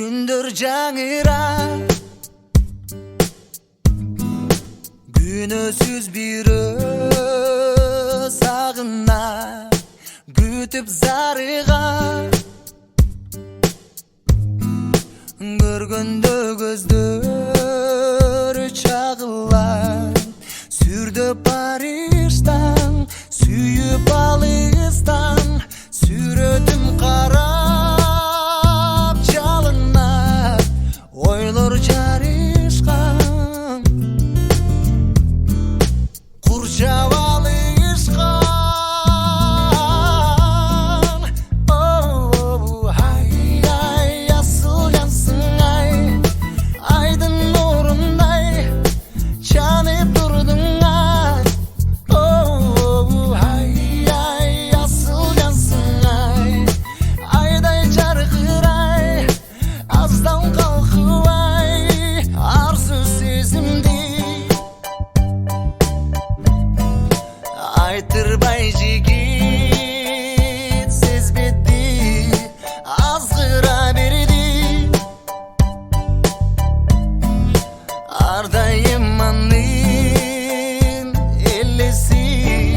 Gündür canıra Günüsüz bir sağına Gütüp zarığa Görgündü gözдөр çağılar Sürdü Paris'tan Süyüp alıstan Sürüdüm karap çalına Oylur çarışkan Kurşav alışkan Oh hay hay asıl yansın ay Aydın nurunday Çanıp durdun ay Oh hay hay asıl yansın ay Ayday çarkır ay Azdan kalkıp ay Arzu sezimdi Aytır bayjigit siz bitti Azgıra berdi Ardayım anın ellisi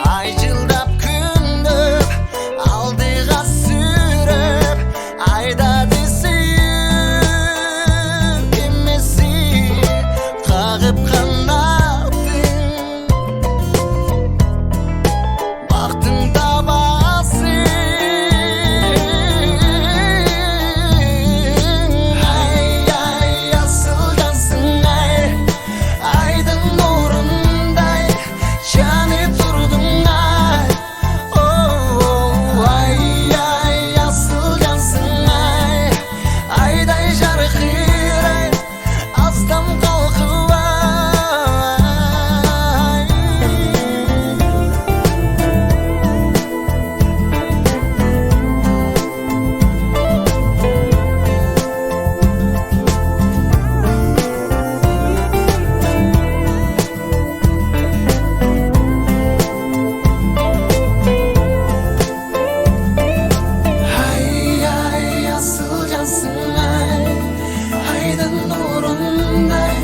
Aycıldap kündüp aldığa sürüp Ayda deseyip emmesi Kağıp kanatın Baktın tabası Ay ay asıl yansın ay Aydın nurunday Çanıp durdun ay Oh ay ay asıl yansın ay Ayday şarkır ay Azdan kalkıp ay Ay ay asıl yansın ay Aydın nurunday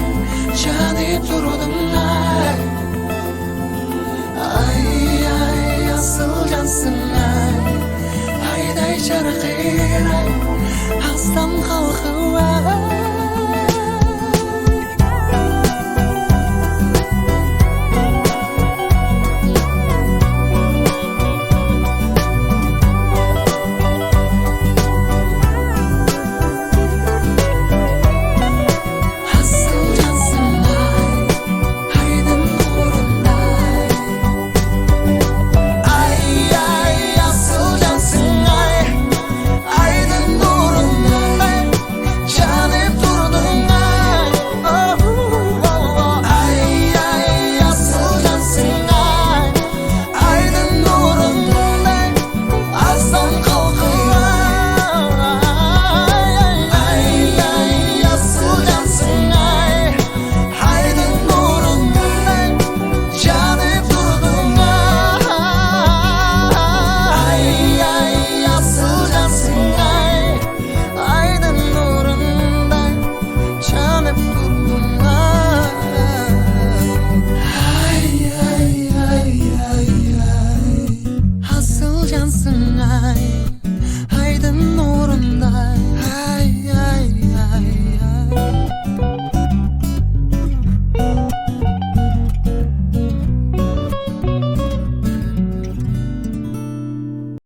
Çanıp durdun ay Ay ay asıl yansın ay Ayday çarkır ay Azdan kalkıp ay Asıl yansın ay Aydın nurunday Ay ay asıl yansın ay Aydın nurunday Çanıp durdun ay Oh oh oh Ay ay asıl yansın ay Aydın nurunday Azdan kalkıp ay ay asıl yansın ay Aydın nurunday Çanıp durdun ay ay asıl yansın ay Aydın nurunday Çanıp durdun ay ay ay ay ay Asıl yansın ay Aydın nurunday